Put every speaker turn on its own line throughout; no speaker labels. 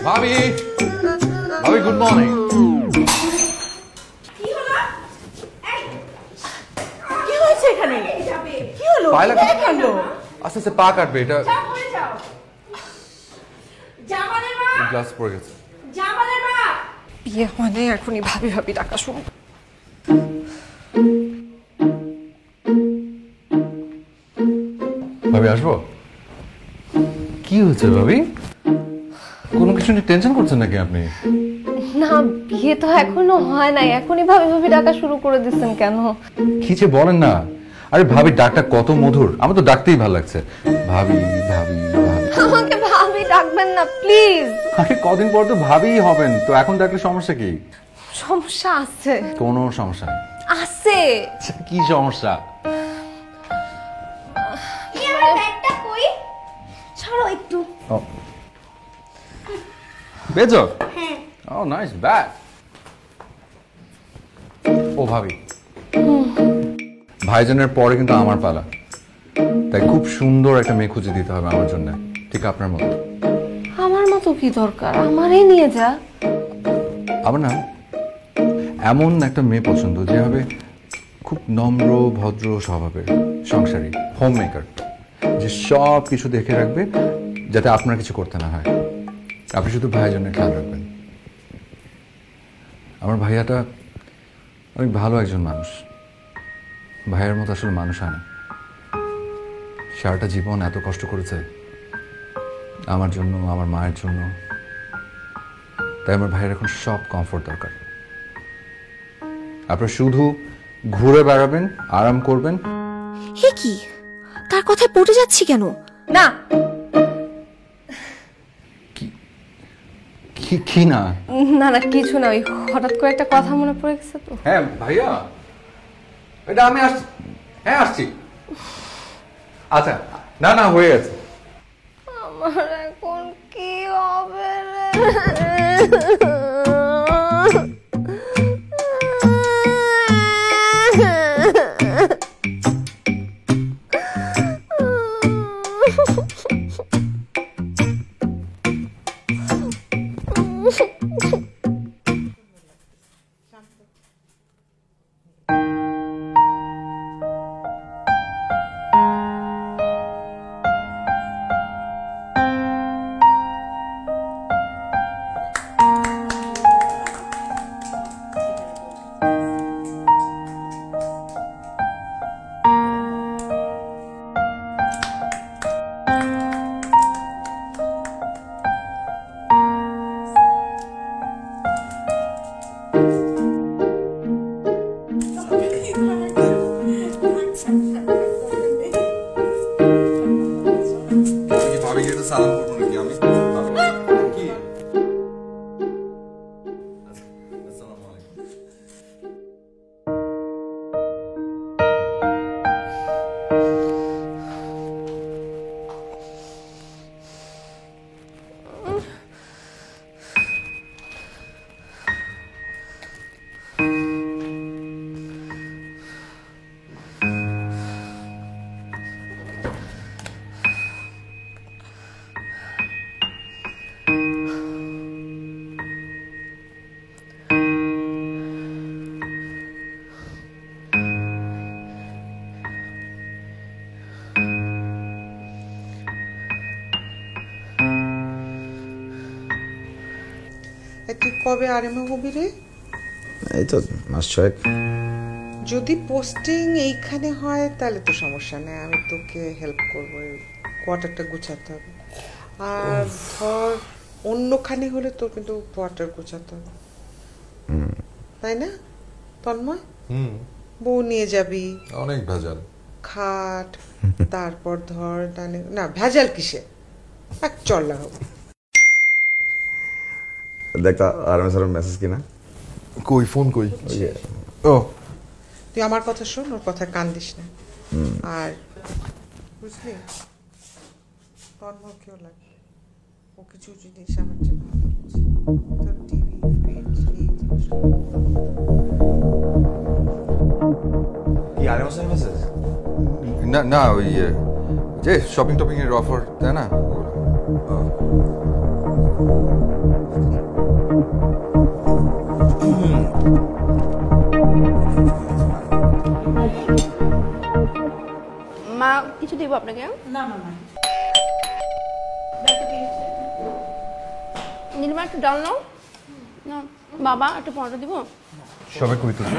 ভাবি ভাবি good morning.
কি হয়েছে এখানে? কি হলো?
আস্তে আস্তে পা কাটবে এটা। গ্লাস পড়ে গেছে।
বিয়ে মানে এখনই ভাবি ভাবি ডাকা শুরু।
ভাবি আসবো? কি হয়েছে ভাবি? কোনো কিছু নিয়ে টেনশন করছেন নাকি আপনি?
না, বিয়ে তো এখনো হয় নাই, এখনই ভাবি ভাবি ডাকা শুরু করে দিচ্ছেন কেন?
কি যে বলেন না। আরে ভাবি ডাকটা কত মধুর, আমার তো ডাকতেই ভালো লাগছে। ভাবি ভাবি ভাবি।
আমাকে ভাবি ডাকবেন না প্লিজ।
আরে কদিন পর তো ভাবিই হবেন, তো এখন ডাকলে সমস্যা কি?
সমস্যা আছে।
কোনো সমস্যা নেই।
আছে।
কি সমস্যা?
ছাড়ো একটু।
বেজো? হ্যাঁ। ও নাইস ব্যাগ। ও ভাবি, ভাইজানের পরে কিন্তু আমার পালা, তাই খুব সুন্দর একটা মেয়ে খুঁজে দিতে হবে আমার জন্য, ঠিক আপনার মতো।
আমার মতো কি দরকার? আমারই নিয়ে যা।
আমার না এমন একটা মেয়ে পছন্দ যে হবে খুব নম্র ভদ্র স্বভাবের, সংসারী, হোম মেকার, যে সব কিছু দেখে রাখবে যাতে আপনার কিছু করতে না হয়, আপনি শুধু ভাইজানের খেয়াল রাখবেন। আমার ভাইয়াটা অনেক ভালো একজন মানুষ, ভাইয়ের মতো আসলে মানুষ হয় না। সারাটা জীবন এত কষ্ট করেছে আমার জন্য, আমার মায়ের জন্য, তাই আমার ভাইয়ের এখন সব কমফোর্ট দরকার। আপনারা শুধু ঘুরে বেড়াবেন, আরাম করবেন।
হে কি, তার কথায় পড়ে যাচ্ছি কেন?
না
কি না?
না না কিছু না, ওই হঠাৎ করে একটা কথা মনে পড়ে গেছে তো।
হ্যাঁ ভাইয়া, এটা আমি আসছি। হ্যাঁ আসছি। আচ্ছা, না না হয়ে গেছে।
আমার এখন কি হবে রে?
তুই কবে আরএমএ হবি রে?
এই তো মাস ছয়েক।
যদি পোস্টিং এইখানে হয় তাহলে তো সমস্যা নেই, আমি তোকে হেল্প করবো, কোয়ার্টারটা গুছাতে হবে। আর ধর অন্যখানে হলে তোর কিন্তু কোয়ার্টার গুছাতে হবে, তাই না তন্ময়? বউ নিয়ে যাবি,
অনেক ভেজাল,
খাট, তারপর ধর না ভেজাল কিসে, এক চল লাগাবো।
দেখ আরএমএ স্যারের মেসেজ কিনা।
কই ফোন কই? ও
তুই আমার কথা শোন, ওর কথা কান দিস না। আর বুঝলি তন্ময়কেও লাগে, ও কিছু জিনিস আমার জন্য ভালো লাগছে, তোর টিভি ফ্রিজ এই জিনিসগুলো।
কি আরএমএ স্যারের মেসেজ?
না না ওই যে শপিং টপিং এর অফার তাই না?
মা কিছু দিব আপনাকে?
না না না,
নীলিমা একটু ডাল নাও না। বাবা একটা পরোটা দিব?
সবাই কই তুলছে?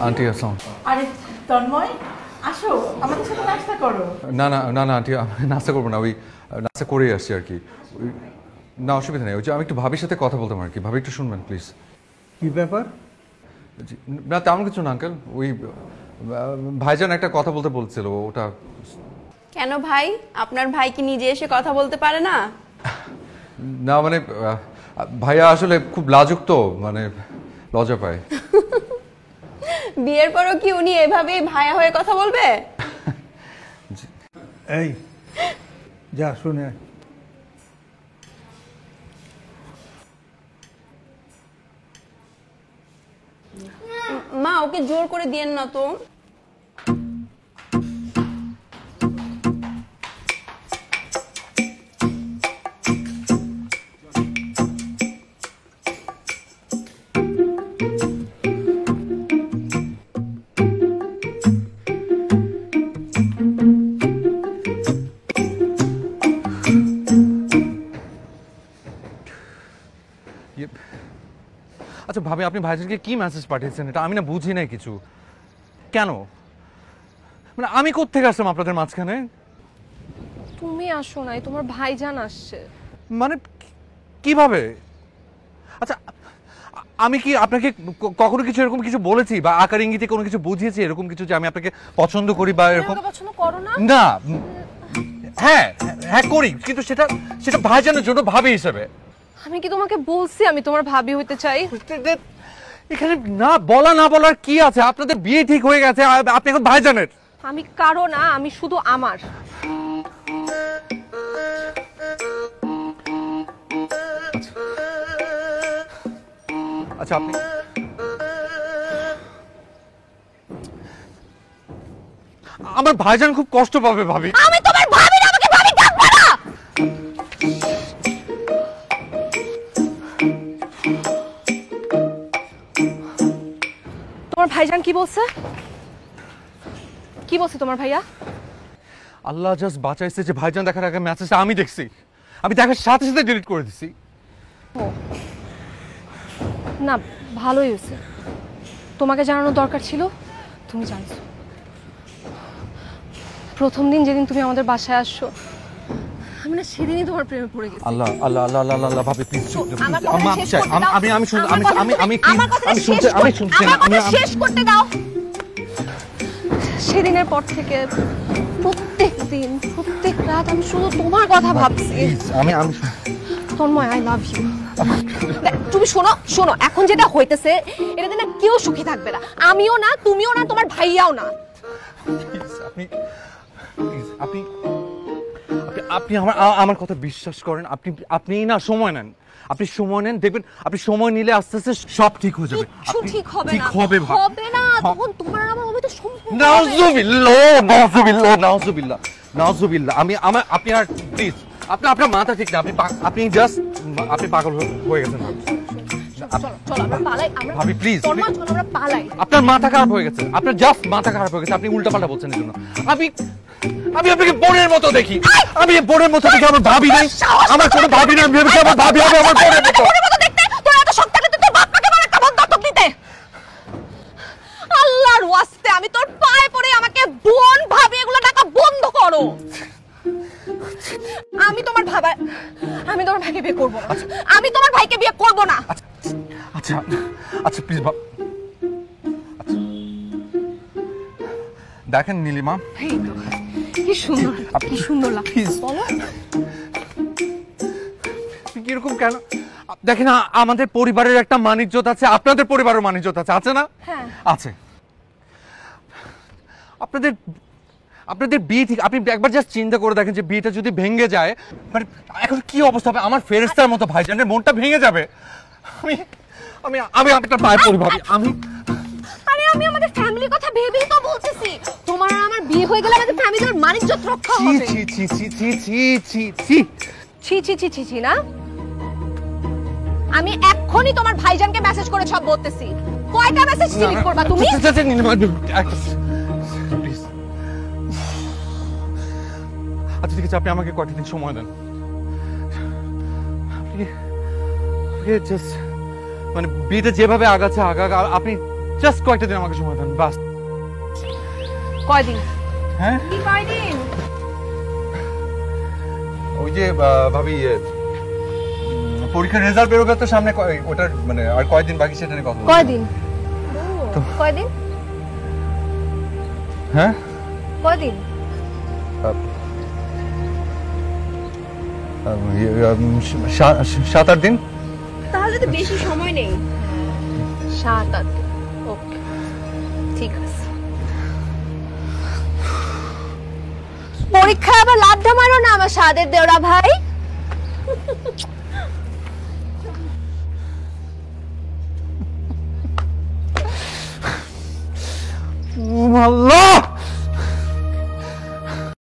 আন্টি আসসালাম।
আরে তন্ময় আসো, আমাদের সাথে নাস্তা করো।
না না না না আন্টি, আমি নাস্তা করবো না, ওই নাস্তা করেই আসছি আর কি। ওই না অসুবিধা নেই, ওই যে আমি একটু ভাবির সাথে কথা বলতাম আর কি। ভাবি একটু শুনবেন প্লিজ।
কি ব্যাপার?
না তেমন কিছু না আঙ্কেল, ওই ভাইজান একটা কথা বলতে বলছিল, ওটা।
কেন ভাই, আপনার ভাই কি নিজে এসে কথা বলতে পারে না?
না মানে ভাইয়া আসলে খুব লাজুক তো, মানে লজ্জা পায়।
বিয়ের পরও কি উনি এভাবেই ভাইয়া হয়ে কথা বলবে?
এই যা শুনে আয়।
মা ওকে জোর করে দিয়েন না তো।
আচ্ছা ভাবি, আপনি ভাইজানকে কি মেসেজ পাঠিয়েছেন এটা আমি না বুঝি নাই কিছু। কেন মানে আমি কোত্থেকে আসলাম আপনাদের মাঝখানে?
তুমি আসো নাই, তোমার ভাইজান আসছে।
মানে কিভাবে? আচ্ছা আমি কি আপনাকে কখনো কিছু এরকম কিছু বলেছি বা আকার ইঙ্গিতে কোনো কিছু বুঝিয়েছি এরকম কিছু যে আমি আপনাকে পছন্দ করি বা এরকম?
পছন্দ করো না?
না হ্যাঁ হ্যাঁ করি, কিন্তু সেটা সেটা ভাইজানের জন্য ভাবি হিসেবে।
আমি কি তোমাকে বলছি আমি তোমার ভাবি হইতে চাই?
এখানে না বলা না বলার কি আছে? আপনাদের বিয়ে ঠিক হয়ে গেছে, আপনি এখন ভাইজানের।
আমি কারো না, আমি শুধু আমার।
আচ্ছা আপনি আমার ভাইজান খুব কষ্ট পাবে ভাবি।
আমি তোমার ভাবি না, আমাকে ভাবি ডাকবে না। তোমার ভাইজান কি বলছে? কি বলছে তোমার ভাইয়া?
আল্লাহ জাস্ট বাঁচাইছে যে ভাইজান দেখার আগে মেসেজটা আমি দেখছি, আমি দেখার সাথে সাথে ডিলিট করে দিছি।
না ভালোই হয়েছে, তোমাকে জানানোর দরকার ছিল, তুমি জানছো। প্রথম দিন যেদিন তুমি আমাদের বাসায় আসছো, আমি না সেদিনই তোমার প্রেমে পড়ে গেছি।
আল্লাহ আল্লাহ আল্লাহ আল্লাহ আল্লাহ ভাবি প্লিজ
আমার কথা শেষ করতে দাও।
আমি আমি শুনছি আমি আমি আমি
আমার কথা শেষ করতে দাও। সেদিনের পর থেকে প্রত্যেক দিন প্রত্যেক রাত আমি শুধু তোমার কথা ভাবছি।
আমি আমি
তন্ময় আই লাভ ইউ। তুমি শোনো শোনো, এখন যেটা হইতেছে এটাতে না কেউ সুখী থাকবে না, আমিও না, তুমিও না, তোমার ভাইয়াও না।
আপনি আপনি আপনি আমার কথা বিশ্বাস করেন। আপনি না সময় নেন, আপনি সময় নেন, দেখবেন আপনি সময় নিলে আস্তে আস্তে সব ঠিক হয়ে যাবে।
ঠিক হবে না,
ঠিক হবে
হবে না, তখন তোমার আমার হবে তো সম্পূর্ণ।
নাউজুবিল্লাহ নাউজুবিল্লাহ নাউজুবিল্লাহ নাউজুবিল্লাহ। আপনি আর প্লিজ আপনার মাথা ঠিক না, আপনি জাস্ট আপনি পাগল হয়ে গেছেন।
চলো আমরা পালাই।
ভাবি প্লিজ,
চলো আমরা পালাই।
আপনার মাথা খারাপ হয়ে গেছে, আপনার জাস্ট মাথা খারাপ হয়ে গেছে, আপনি উল্টাপাল্টা বলছেন এর জন্য। আমি আপনাকে বোনের মতো দেখি, আমি বোনের মতো দেখি, আমার ভাবি নাই, আমার কোনো ভাবি নাই, আমি ভেবেছি আমার ভাবি হবে আমার বোনের মতো দেখতে।
তোর এত শখ থাকে তোর বাপকে বলে একটা বোন দত্তক দিতে। আল্লাহর ওয়াস্তে আমি তোর পায়ে পড়ে আমাকে বোন ভাবি এগুলো ডাকা বন্ধ করো। আমি তোমার ভাইকে বিয়ে করব না, আমি তোমার ভাইকে বিয়ে করব না।
আচ্ছা আচ্ছা প্লিজ দেখেন নীলিমা,
কি সুন্দর, কি সুন্দর লাগছে, বলো
কিরকম কেন? দেখেন আমাদের পরিবারের একটা মানিজ্যত আছে, আপনাদের পরিবারের মানিজ্যত আছে, আছে না?
হ্যাঁ
আছে। আপনাদের বিয়ে ঠিক, আপনি একবার জাস্ট চিন্তা করে দেখেন যে বিয়েটা যদি ভেঙে যায়, মানে এখন কি অবস্থা হবে? আমার ফেরেশতার মতো ভাইজানের মনটা ভেঙে যাবে। আমি আমি আমি আপনার পায়ে পড়ি ভাবি।
আরে আমি আমাদের ফ্যামিলির কথা ভেবেই তো বলতেছি, তোমার আর আমার বিয়ে হয়ে গেলে আমাদের ফ্যামিলির মানিজ্যত রক্ষা হবে।
ছি ছি ছি ছি ছি ছি ছি ছি
ছি ছি ছি ছি ছি না, আমি এক্ষুনি তোমার ভাইজানকে মেসেজ করে সব বলতেছি। কয়টা মেসেজ ডিলিট করবা তুমি?
আচ্ছা ঠিক আছে, আপনি আমাকে কয়েকটা দিন সময় দেন। আপনি জাস্ট মানে বিয়েটা যেভাবে আগাচ্ছে আপনি জাস্ট কয়েকটা দিন আমাকে সময় দেন বাস।
কয়দিন?
হ্যাঁ
কি কয়দিন?
ওই যে ভাবি পরীক্ষার রেজাল্ট বেরোবে তো সামনে, ওটার মানে আর কয়দিন বাকি সেটা নিয়ে কথা বলবো।
কয়দিন? কয়দিন?
হ্যাঁ
কয়দিন?
7-8 দিন।
তাহলে তো বেশি সময় নেই। 7-8 দিন, ওকে ঠিক আছে। পরীক্ষা আবার লাভটা মারো না আমার সাদের দেওরা ভাই।
আল্লাহ